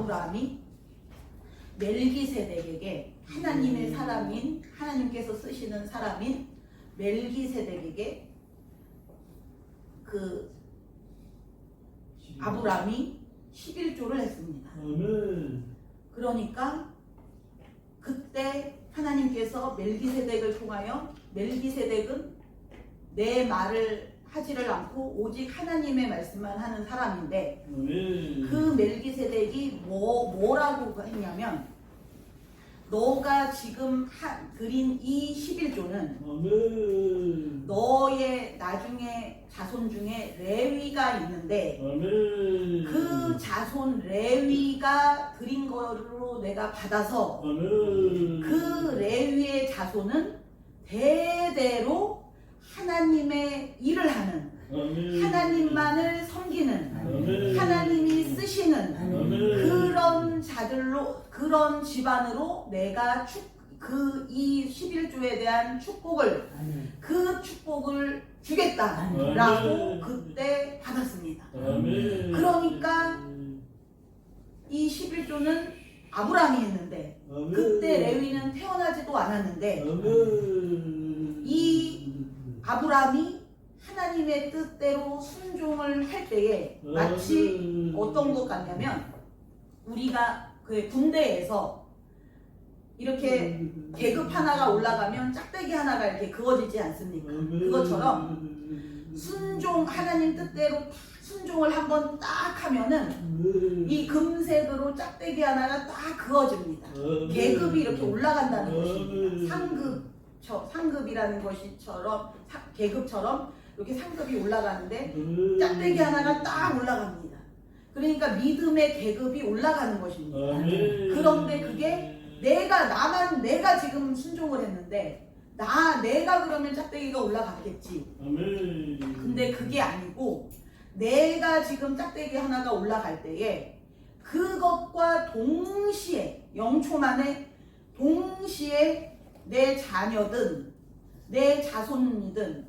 아브라함이 멜기세덱에게 하나님의 사람인 하나님께서 쓰시는 사람인 멜기세덱에게 그 아브라함이 11조를 했습니다. 그러니까 그때 하나님께서 멜기세덱을 통하여 멜기세덱은 내 말을 하지를 않고 오직 하나님의 말씀만 하는 사람인데 그 멜기세덱이 뭐라고 했냐면 너가 지금 드린 이 11조는 너의 나중에 자손 중에 레위가 있는데 그 자손 레위가 드린 거로 내가 받아서 그 레위의 자손은 대대로 하나님의 일을 하는 하나님만을 섬기는 하나님이 쓰시는 그런 자들로 그런 집안으로 내가 이 11조에 대한 축복을 그 축복을 주겠다라고 그때 받았습니다. 그러니까 이 11조는 아브라함이 했는데 그때 레위는 태어나지도 않았는데 이 아브라함이 하나님의 뜻대로 순종을 할 때에 마치 어떤 것 같냐면 우리가 그 군대에서 이렇게 계급 하나가 올라가면 짝대기 하나가 이렇게 그어지지 않습니까? 그것처럼 하나님 뜻대로 순종을 한번 딱 하면은 이 금색으로 짝대기 하나가 딱 그어집니다. 계급이 이렇게 올라간다는 것입니다. 상급이라는 것이처럼 계급처럼 이렇게 상급이 올라가는데 짝대기 하나가 딱 올라갑니다. 그러니까 믿음의 계급이 올라가는 것입니다. 그런데 그게 내가 지금 순종을 했는데 내가 그러면 짝대기가 올라갔겠지. 근데 그게 아니고 내가 지금 짝대기 하나가 올라갈 때에 그것과 동시에 영초 만에 동시에 내 자녀든 내 자손이든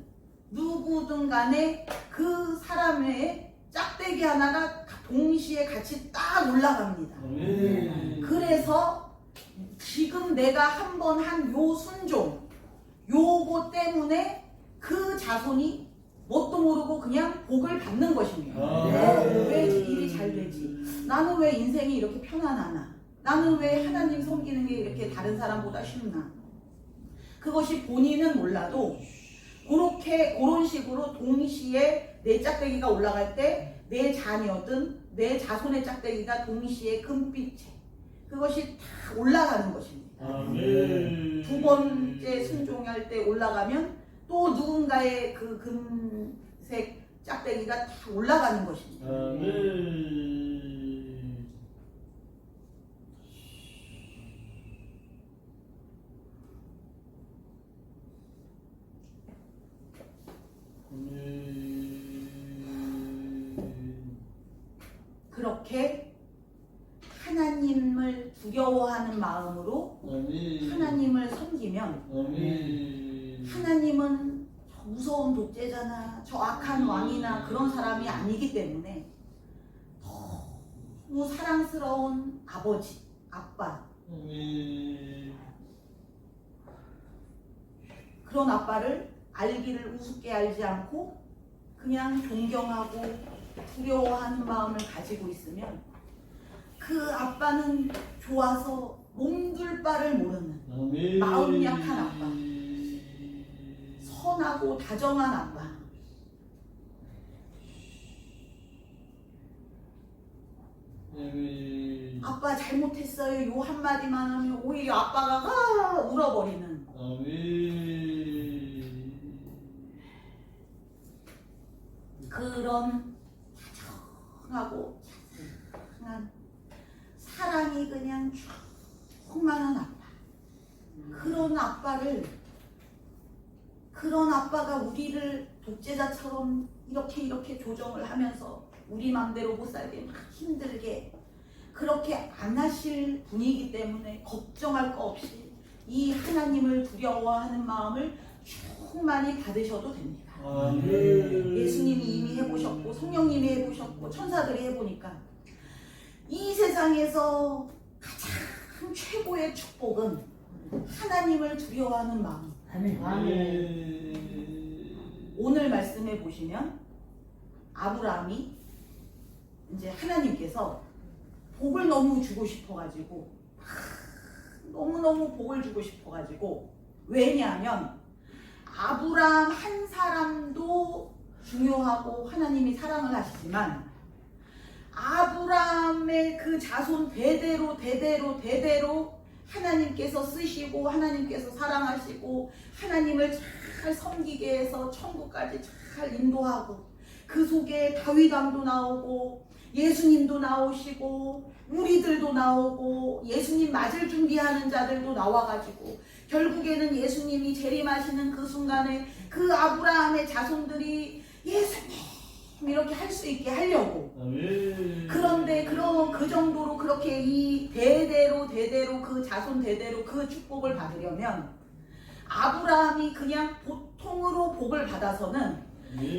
누구든 간에 그 사람의 짝대기 하나가 동시에 같이 딱 올라갑니다. 그래서 지금 내가 한번 한 요 순종 요거 때문에 그 자손이 뭣도 모르고 그냥 복을 받는 것입니다. 왜 일이 잘 되지? 나는 왜 인생이 이렇게 편안하나? 나는 왜 하나님 섬기는 게 이렇게 다른 사람보다 쉽나? 그것이 본인은 몰라도 그런 식으로 동시에 내 짝대기가 올라갈 때 내 자녀든 내 자손의 짝대기가 동시에 금빛에 그것이 다 올라가는 것입니다. 두 번째 순종할 때 올라가면 또 누군가의 그 금색 짝대기가 다 올라가는 것입니다. 그렇게 하나님을 두려워하는 마음으로 하나님을 섬기면 하나님은 저 무서운 독재자나 저 악한 왕이나 그런 사람이 아니기 때문에 너무 사랑스러운 아버지, 아빠 그런 아빠를 알기를 우습게 알지 않고 그냥 존경하고 두려워하는 마음을 가지고 있으면 그 아빠는 좋아서 몸둘 바를 모르는 마음 약한 아빠, 선하고 다정한 아빠, 아빠 잘못했어요 요 한마디만 하면 오히려 아빠가 울어버리는 그런 다정하고 자상한 사랑이 그냥 충만한 아빠, 그런 아빠가 우리를 독재자처럼 이렇게 조정을 하면서 우리 맘대로 못 살게 막 힘들게 그렇게 안 하실 분이기 때문에 걱정할 거 없이 이 하나님을 두려워하는 마음을 충만히 받으셔도 됩니다. 예수님이 이미 해보셨고 성령님이 해보셨고 천사들이 해보니까 이 세상에서 가장 최고의 축복은 하나님을 두려워하는 마음. 오늘 말씀해 보시면 아브라함이 이제 하나님께서 복을 너무 주고 싶어가지고 너무너무 복을 주고 싶어가지고 왜냐하면 아브라함 한 사람도 중요하고 하나님이 사랑을 하시지만 아브라함의 그 자손 대대로 하나님께서 쓰시고 하나님께서 사랑하시고 하나님을 잘 섬기게 해서 천국까지 잘 인도하고 그 속에 다윗 왕도 나오고 예수님도 나오시고 우리들도 나오고 예수님 맞을 준비하는 자들도 나와가지고 결국에는 예수님이 재림하시는 그 순간에 그 아브라함의 자손들이 예수님 이렇게 할 수 있게 하려고. 그런데 그 정도로 그렇게 이 대대로 그 자손 대대로 그 축복을 받으려면 아브라함이 그냥 보통으로 복을 받아서는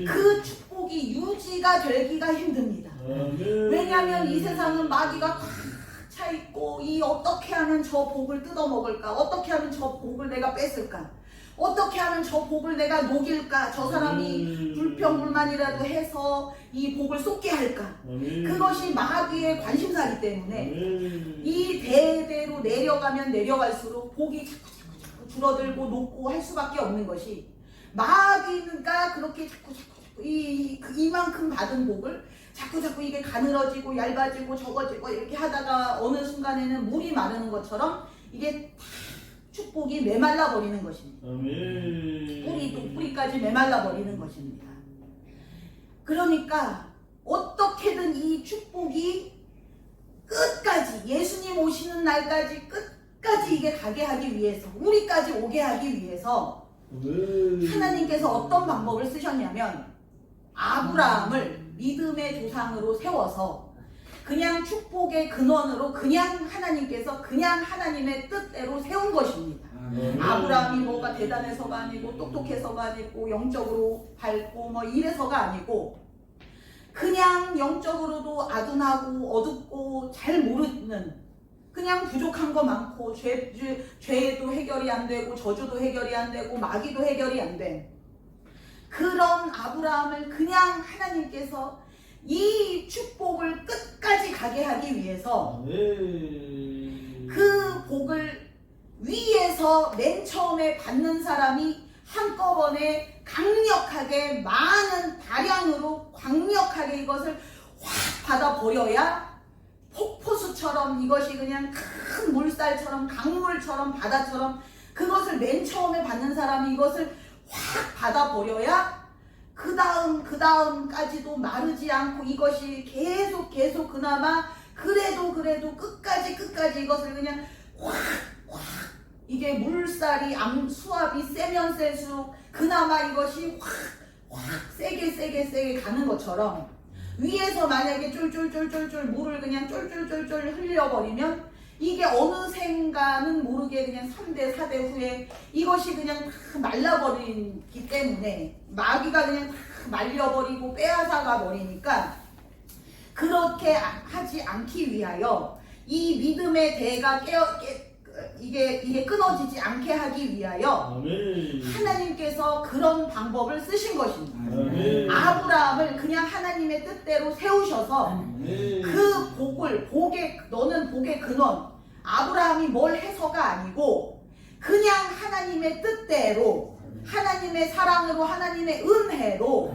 그 축복이 유지가 되기가 힘듭니다. 왜냐하면 이 세상은 마귀가 꽉 차 있고 이 어떻게 하면 저 복을 뜯어먹을까? 어떻게 하면 저 복을 내가 뺏을까? 어떻게 하면 저 복을 내가 녹일까? 저 사람이 불평불만이라도 해서 이 복을 쏟게 할까? 그것이 마귀의 관심사이기 때문에 이 대대로 내려가면 내려갈수록 복이 자꾸 줄어들고 녹고 할 수밖에 없는 것이 마귀가 그렇게 자꾸 이만큼 받은 복을 자꾸 이게 가늘어지고 얇아지고 적어지고 이렇게 하다가 어느 순간에는 물이 마르는 것처럼 이게 축복이 메말라 버리는 것입니다. 뿌리까지 메말라 버리는 것입니다. 그러니까 어떻게든 이 축복이 끝까지 예수님 오시는 날까지 끝까지 이게 가게 하기 위해서 우리까지 오게 하기 위해서 하나님께서 어떤 방법을 쓰셨냐면 아브라함을 믿음의 조상으로 세워서 그냥 축복의 근원으로 그냥 하나님께서 그냥 하나님의 뜻대로 세운 것입니다. 아브라함이 뭐가 대단해서가 아니고 똑똑해서가 아니고 영적으로 밝고 뭐 이래서가 아니고 그냥 영적으로도 아둔하고 어둡고 잘 모르는 그냥 부족한 거 많고 죄도 해결이 안 되고 저주도 해결이 안 되고 마귀도 해결이 안 된 그런 아브라함을 그냥 하나님께서 이 축복을 끝까지 가게 하기 위해서 그 복을 위에서 맨 처음에 받는 사람이 한꺼번에 강력하게 많은 다량으로 강력하게 이것을 확 받아버려야 폭포수처럼 이것이 그냥 큰 물살처럼 강물처럼 바다처럼 그것을 맨 처음에 받는 사람이 이것을 확 받아버려야 그 다음까지도 마르지 않고 이것이 계속 그나마 그래도 끝까지 이것을 그냥 확 이게 물살이 수압이 세면 셀수록 그나마 이것이 확 세게 가는 것처럼 위에서 만약에 쫄쫄 물을 그냥 쫄쫄 흘려버리면 이게 어느샌가는 모르게 그냥 3대 4대 후에 이것이 그냥 다 말라버리기 때문에 마귀가 그냥 다 말려버리고 빼앗아가 버리니까 그렇게 하지 않기 위하여 이 믿음의 대가 이게 끊어지지 않게 하기 위하여 하나님께서 그런 방법을 쓰신 것입니다. 아브라함을 그냥 하나님의 뜻대로 세우셔서 그 너는 복의 근원 아브라함이 뭘 해서가 아니고 그냥 하나님의 뜻대로 하나님의 사랑으로 하나님의 은혜로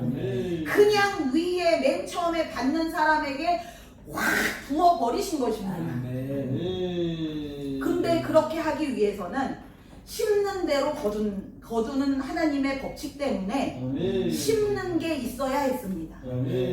그냥 위에 맨 처음에 받는 사람에게 확 부어버리신 것입니다. 근데 그렇게 하기 위해서는 심는 대로 거두는 하나님의 법칙 때문에 심는 게 있어야 했습니다.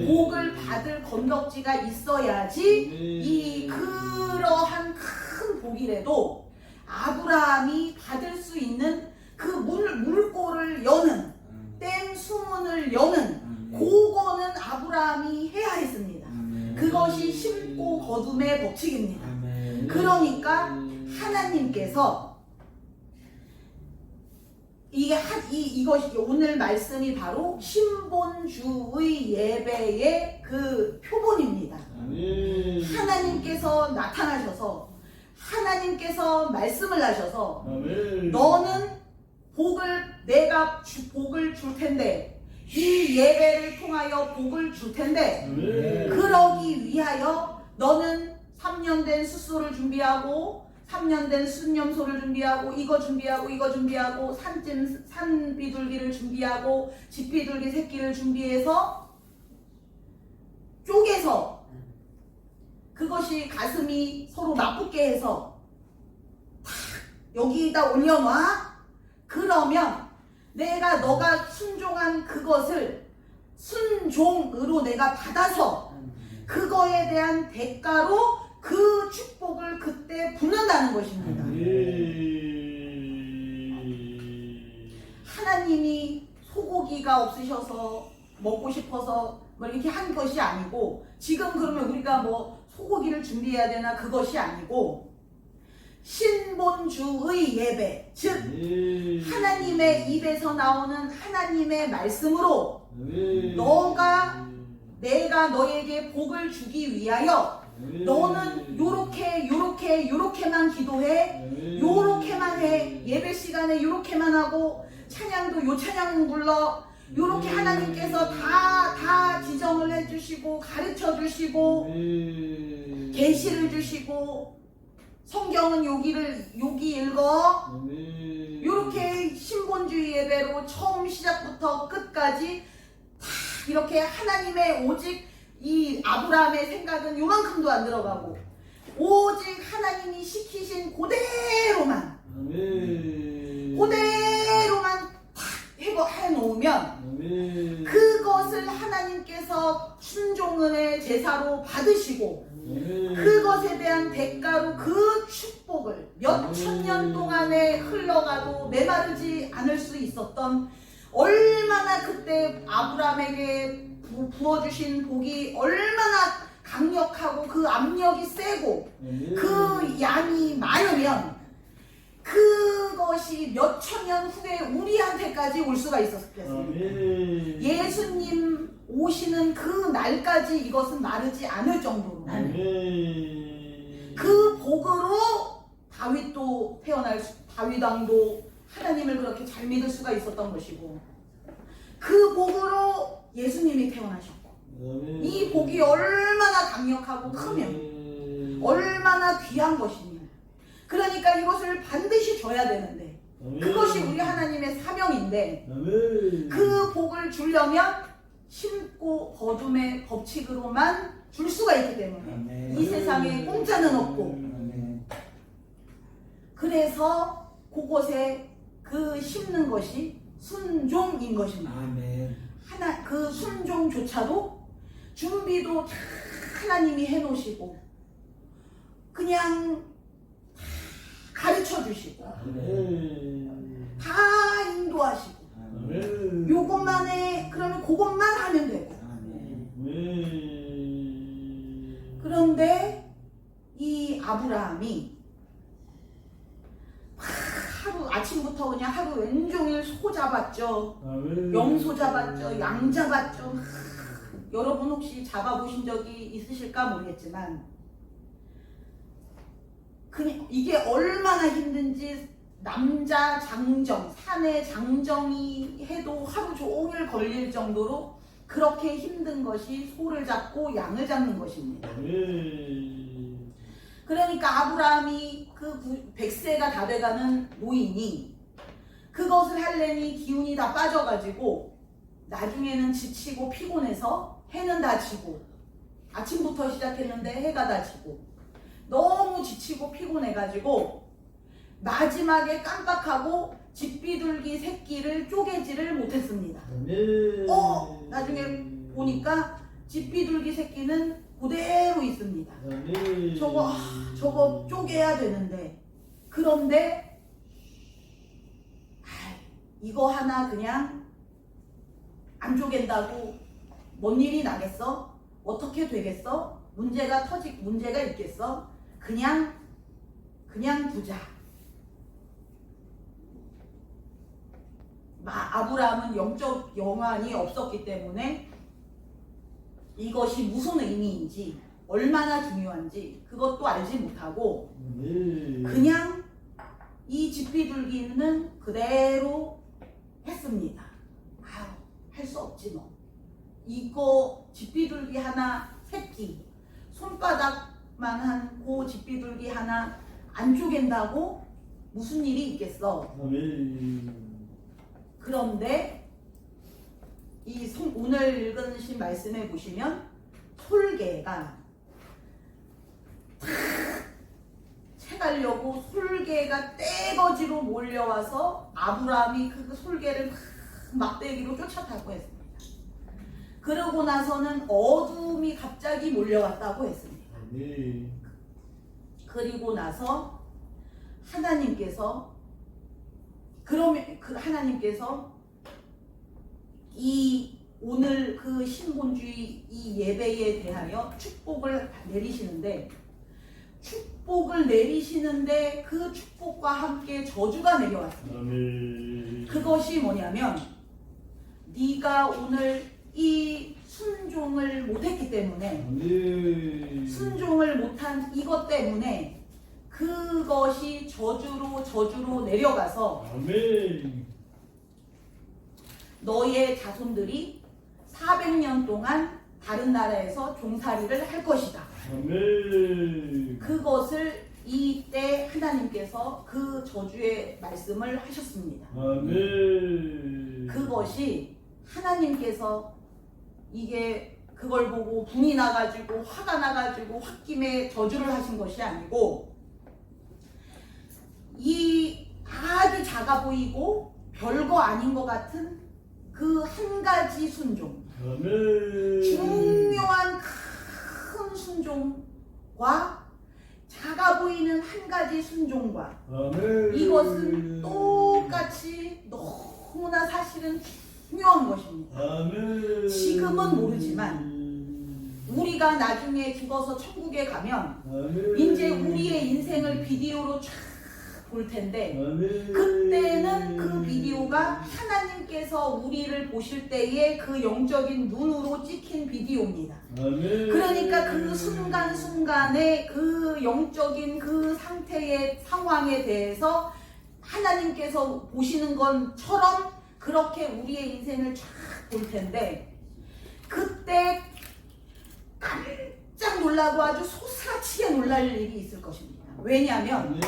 복을 받을 건덕지가 있어야지 그러한 큰 복이라도 아브라함이 받을 수 있는 그 물꼬를 여는 댐 수문을 여는 그거는 아브라함이 해야 했습니다. 그것이 심고 거둠의 법칙입니다. 그러니까 하나님께서 이것이 오늘 말씀이 바로 신본주의 예배의 그 표본입니다. 아멘. 하나님께서 나타나셔서 하나님께서 말씀을 하셔서 아멘. 너는 내가 복을 줄 텐데 이 예배를 통하여 복을 줄 텐데 아멘. 그러기 위하여 너는 3년 된 숫소를 준비하고 3년 된 순념소를 준비하고 이거 준비하고 산비둘기를 준비하고 집비둘기 새끼를 준비해서 쪼개서 그것이 가슴이 서로 맞붙게 해서 탁 여기다 올려놔. 그러면 너가 순종한 그것을 순종으로 내가 받아서 그거에 대한 대가로 그 축복을 그때 붓는다는 것입니다. 하나님이 소고기가 없으셔서 먹고 싶어서 뭐 이렇게 한 것이 아니고 지금 그러면 우리가 뭐 소고기를 준비해야 되나 그것이 아니고 신본주의 예배 즉 하나님의 입에서 나오는 하나님의 말씀으로 내가 너에게 복을 주기 위하여 너는 요렇게만 기도해 요렇게만 해 예배 시간에 요렇게만 하고 찬양도 요 찬양 불러 요렇게 하나님께서 다 지정을 해주시고 가르쳐 주시고 계시를 주시고 성경은 여기 읽어 요렇게 신본주의 예배로 처음 시작부터 끝까지 다 이렇게 하나님의 오직 이 아브라함의 생각은 요만큼도 안 들어가고 오직 하나님이 시키신 그대로만 탁 해놓으면 그것을 하나님께서 순종의 제사로 받으시고 그것에 대한 대가로 그 축복을 몇천 년 동안에 흘러가도 메마르지 않을 수 있었던 얼마나 그때 아브라함에게 부어주신 복이 얼마나 강력하고 그 압력이 세고 그 양이 많으면 그것이 몇천 년 후에 우리한테까지 올 수가 있었겠습니다. 예수님 오시는 그 날까지 이것은 마르지 않을 정도로 그 복으로 다윗 왕도 하나님을 그렇게 잘 믿을 수가 있었던 것이고 그 복으로 예수님이 태어나셨고 이 복이 얼마나 강력하고 크면 얼마나 귀한 것이냐. 그러니까 이것을 반드시 줘야 되는데 그것이 우리 하나님의 사명인데 그 복을 주려면 심고 거둠의 법칙으로만 줄 수가 있기 때문에 이 세상에 공짜는 없고 그래서 그곳에 그 심는 것이 순종인 것입니다. 그 순종조차도 준비도 다 하나님이 해놓으시고 그냥 가르쳐 주시고 다 인도하시고 요것만 해 그러면 그것만 하면 되고 그런데 이 아브라함이 하루 아침부터 그냥 하루 왼종일 소 잡았죠. 염소 잡았죠. 양 잡았죠. 여러분 혹시 잡아보신 적이 있으실까 모르겠지만 그냥 이게 얼마나 힘든지 남자 장정, 사내 장정이 해도 하루 종일 걸릴 정도로 그렇게 힘든 것이 소를 잡고 양을 잡는 것입니다. 그러니까 아브라함이 그 100세가 다 돼가는 노인이 그것을 하려니 기운이 다 빠져가지고 나중에는 지치고 피곤해서 해는 다 지고 아침부터 시작했는데 해가 다 지고 너무 지치고 피곤해가지고 마지막에 깜빡하고 집비둘기 새끼를 쪼개지를 못했습니다. 나중에 보니까 집비둘기 새끼는 그대로 있습니다. 저거 쪼개야 되는데 그런데 이거 하나 그냥 안 쪼갠다고 뭔 일이 나겠어? 어떻게 되겠어? 문제가 있겠어? 그냥 두자. 아브라함은 영적 영안이 없었기 때문에 이것이 무슨 의미인지 얼마나 중요한지 그것도 알지 못하고 그냥 이 집비둘기는 그대로 했습니다. 할 수 없지 뭐. 이거 집비둘기 하나 새끼 손바닥만한 그 집비둘기 하나 안 쪼갠다고 무슨 일이 있겠어. 그런데 오늘 읽으신 말씀에 보시면 솔개가 채가려고 솔개가 떼거지로 몰려와서 아브라함이 그 솔개를 막대기로 쫓아타고 했습니다. 그러고 나서는 어둠이 갑자기 몰려왔다고 했습니다. 그리고 나서 하나님께서 이 오늘 그 신본주의 이 예배에 대하여 축복을 내리시는데 그 축복과 함께 저주가 내려왔습니다. 그것이 뭐냐면 네가 오늘 이 순종을 못했기 때문에 순종을 못한 이것 때문에 그것이 저주로 내려가서 너의 자손들이 400년 동안 다른 나라에서 종살이를 할 것이다. 그것을 이때 하나님께서 그 저주의 말씀을 하셨습니다. 그것이 하나님께서 이게 그걸 보고 분이 나가지고 화가 나가지고 홧김에 저주를 하신 것이 아니고 이 아주 작아 보이고 별거 아닌 것 같은 그 한 가지 순종, 중요한 큰 순종과 작아 보이는 한 가지 순종과 이것은 똑같이 너무나 사실은 중요한 것입니다. 지금은 모르지만 우리가 나중에 죽어서 천국에 가면 이제 우리의 인생을 비디오로 쫙 볼 텐데 그때는 그 비디오가 하나님께서 우리를 보실 때의 그 영적인 눈으로 찍힌 비디오입니다. 그러니까 그 순간순간의 그 영적인 그 상태의 상황에 대해서 하나님께서 보시는 것처럼 그렇게 우리의 인생을 쫙 볼 텐데 그때 깜짝 놀라고 아주 솟아치게 놀랄 일이 있을 것입니다. 왜냐하면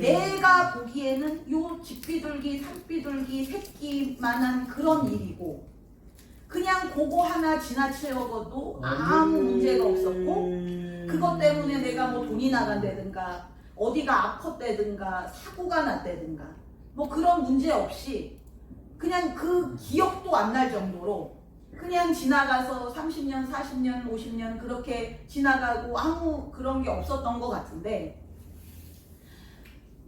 내가 보기에는 요 집비둘기, 산비둘기, 새끼만한 그런 일이고 그냥 그거 하나 지나치려고도 아무 문제가 없었고 그것 때문에 내가 뭐 돈이 나간다든가 어디가 아팠다든가 사고가 났다든가 뭐 그런 문제 없이 그냥 그 기억도 안 날 정도로 그냥 지나가서 30년, 40년, 50년 그렇게 지나가고 아무 그런 게 없었던 것 같은데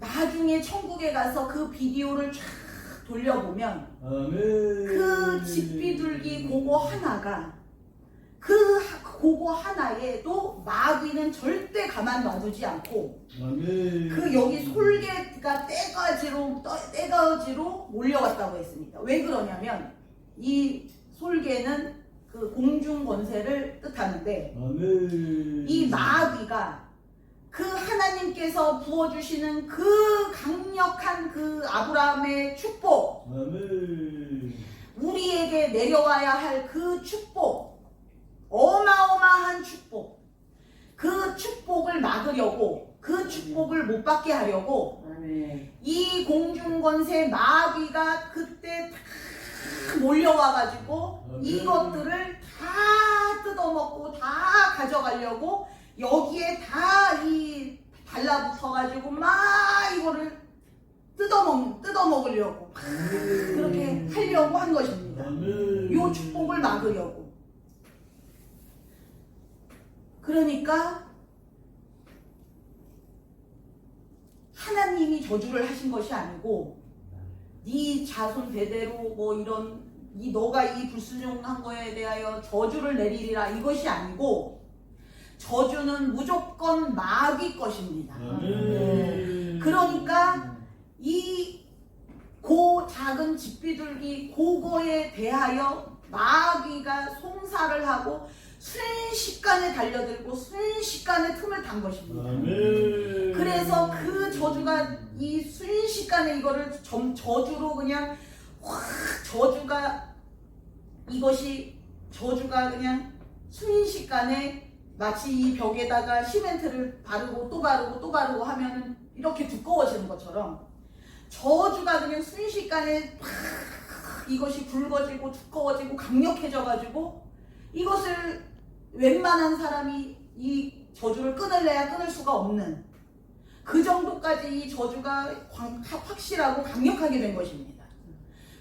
나중에 천국에 가서 그 비디오를 쫙 돌려보면 그 집비둘기 그거 하나가 그거 하나에도 마귀는 절대 가만 놔두지 않고 그 여기 솔개가 떼가지로 몰려왔다고 했습니다. 왜 그러냐면 이 솔개는 그 공중 권세를 뜻하는데 이 마귀가 그 하나님께서 부어주시는 그 강력한 그 아브라함의 축복 우리에게 내려와야 할 그 축복 어마어마한 축복 그 축복을 막으려고 그 축복을 못 받게 하려고 이 공중권세 마귀가 그때 다 몰려와가지고 이것들을 다 뜯어먹고 다 가져가려고 여기에 다 이 달라붙어가지고 막 이거를 뜯어먹으려고 그렇게 하려고 한 것입니다. 요 축복을 막으려고. 그러니까 하나님이 저주를 하신 것이 아니고 네 자손 대대로 뭐 이런 너가 이 불순종한 거에 대하여 저주를 내리리라 이것이 아니고 저주는 무조건 마귀 것입니다. 그러니까 이 그 작은 집비둘기 그거에 대하여 마귀가 송사를 하고 순식간에 달려들고 순식간에 틈을 탄 것입니다. 아멘. 그래서 그 저주가 이 순식간에 이거를 저주로 그냥 확 저주가 그냥 순식간에 마치 이 벽에다가 시멘트를 바르고 또 바르고 또 바르고 하면은 이렇게 두꺼워지는 것처럼 저주가 그냥 순식간에 팍 이것이 굵어지고 두꺼워지고 강력해져가지고 이것을 웬만한 사람이 이 저주를 끊을래야 끊을 수가 없는 그 정도까지 이 저주가 확실하고 강력하게 된 것입니다.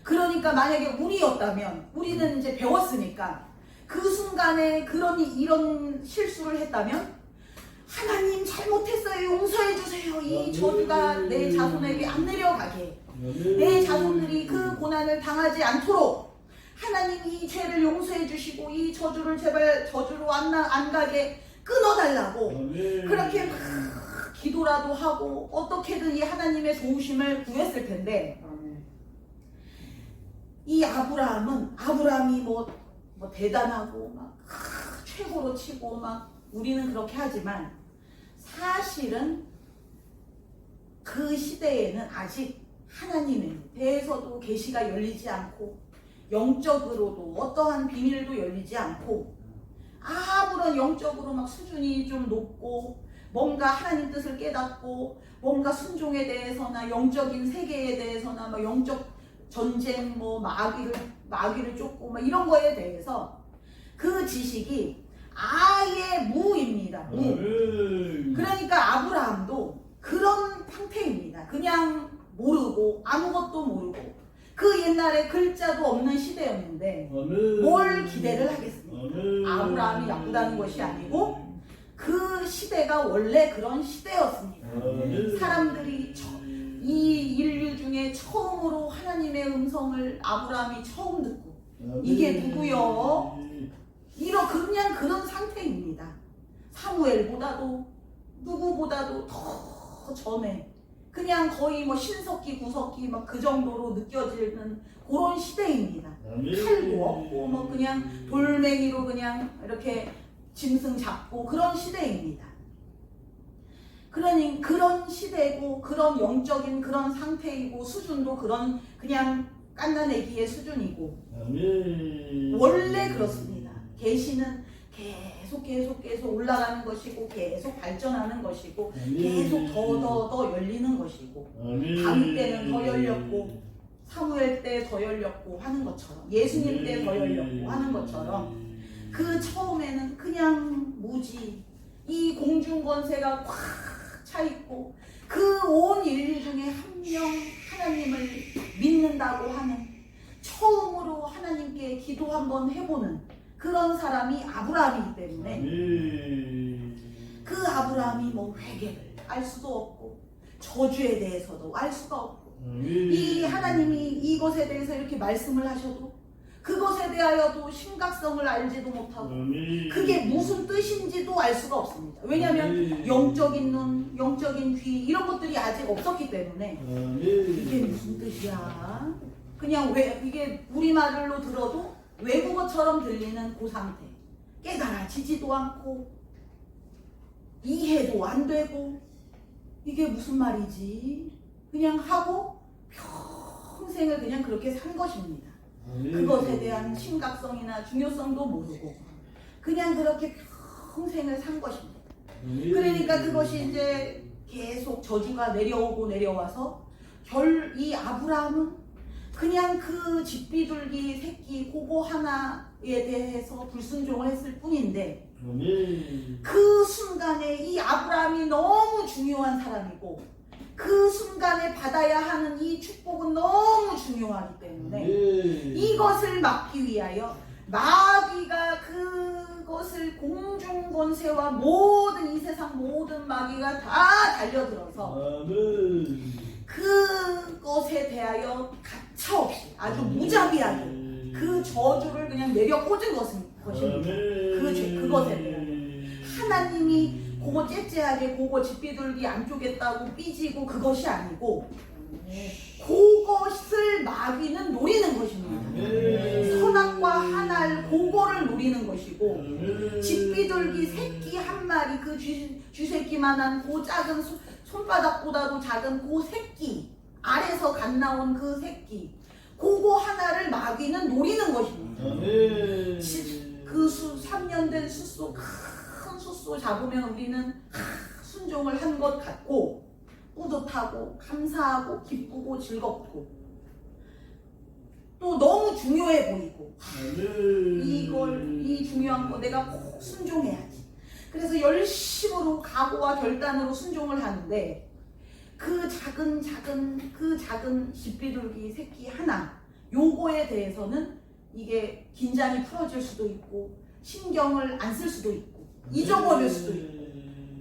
그러니까 만약에 우리였다면 우리는 이제 배웠으니까 그 순간에 이런 실수를 했다면 하나님 잘못했어요. 용서해 주세요. 이 저주가 내 자손에게 안 내려가게 내 자손들이 그 고난을 당하지 않도록 하나님 이 죄를 용서해 주시고 이 저주를 제발 저주로 안 가게 끊어달라고 그렇게 막 기도라도 하고 어떻게든 이 하나님의 도우심을 구했을 텐데 이 아브라함이 뭐 대단하고 막 최고로 치고 막 우리는 그렇게 하지만 사실은 그 시대에는 아직 하나님에 대해서도 계시가 열리지 않고 영적으로도 어떠한 비밀도 열리지 않고 아무런 영적으로 막 수준이 좀 높고 뭔가 하나님 뜻을 깨닫고 뭔가 순종에 대해서나 영적인 세계에 대해서나 뭐 영적 전쟁 뭐 마귀를 쫓고 막 이런 거에 대해서 그 지식이 아예 무입니다. 무. 그러니까 아브라함도 그런 상태입니다. 그냥 모르고 아무것도 모르고 그 옛날에 글자도 없는 시대였는데 뭘 기대를 하겠습니까? 아브라함이 나쁘다는 것이 아니고 그 시대가 원래 그런 시대였습니다. 사람들이 이 인류 중에 처음으로 하나님의 음성을 아브라함이 처음 듣고 이게 누구요? 그냥 그런 상태입니다. 사무엘보다도 누구보다도 더 전에 그냥 거의 뭐 신석기 구석기 막 그 정도로 느껴지는 그런 시대입니다. 칼도 없고 뭐 그냥 돌멩이로 그냥 이렇게 짐승 잡고 그런 시대입니다. 그러니 그런 시대고 그런 영적인 그런 상태이고 수준도 그런 그냥 깐난애기의 수준이고 원래 그렇습니다. 계시는 계속 올라가는 것이고 계속 발전하는 것이고 계속 더 열리는 것이고 다윗 때는 더 열렸고 사무엘 때 더 열렸고 하는 것처럼 예수님 때 더 열렸고 하는 것처럼 그 처음에는 그냥 무지 이 공중권세가 꽉 차있고 그 온 인류 중에 한 명 하나님을 믿는다고 하는 처음으로 하나님께 기도 한번 해보는 그런 사람이 아브라함이기 때문에 그 아브라함이 뭐 회개를 알 수도 없고 저주에 대해서도 알 수가 없고 이 하나님이 이것에 대해서 이렇게 말씀을 하셔도 그것에 대하여도 심각성을 알지도 못하고 그게 무슨 뜻인지도 알 수가 없습니다. 왜냐하면 영적인 눈, 영적인 귀 이런 것들이 아직 없었기 때문에 이게 무슨 뜻이야? 그냥 이게 우리말로 들어도 외국어처럼 들리는 그 상태. 깨달아지지도 않고 이해도 안 되고 이게 무슨 말이지? 그냥 하고 평생을 그냥 그렇게 산 것입니다. 그것에 대한 심각성이나 중요성도 모르고 그냥 그렇게 평생을 산 것입니다. 그러니까 그것이 이제 계속 저주가 내려오고 내려와서 이 아브라함은 그냥 그 집비둘기 새끼 그거 하나에 대해서 불순종을 했을 뿐인데 그 순간에 이 아브라함이 너무 중요한 사람이고 그 순간에 받아야 하는 이 축복은 너무 중요하기 때문에 이것을 막기 위하여 마귀가 그것을 공중권세와 모든 이 세상 모든 마귀가 다 달려들어서 그것에 대하여 가차없이 아주 무자비하게 그 저주를 그냥 내려 꽂은 것입니다. 그것에 대하여 하나님이 그거 째째하게 그거 집비둘기 안 쪼겠다고 삐지고 그것이 아니고 그것을 마귀는 노리는 것입니다. 선악과 한알 그거를 노리는 것이고 집비둘기 새끼 한 마리 그 쥐새끼만한 그 작은 손바닥보다도 작은 그 새끼 알에서 갓 나온 그 새끼 그거 하나를 마귀는 노리는 것입니다. 그 3년 된 숫소 큰 숫소 잡으면 우리는 순종을 한 것 같고 뿌듯하고 감사하고 기쁘고 즐겁고 또 너무 중요해 보이고 이 중요한 거 내가 꼭 순종해야지. 그래서 열심으로 각오와 결단으로 순종을 하는데 그 작은 집비둘기 새끼 하나 요거에 대해서는 이게 긴장이 풀어질 수도 있고 신경을 안 쓸 수도 있고 잊어버릴 수도 있고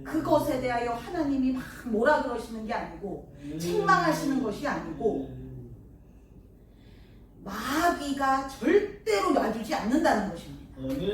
그것에 대하여 하나님이 막 뭐라 그러시는 게 아니고 책망하시는 것이 아니고 마귀가 절대로 놔주지 않는다는 것입니다.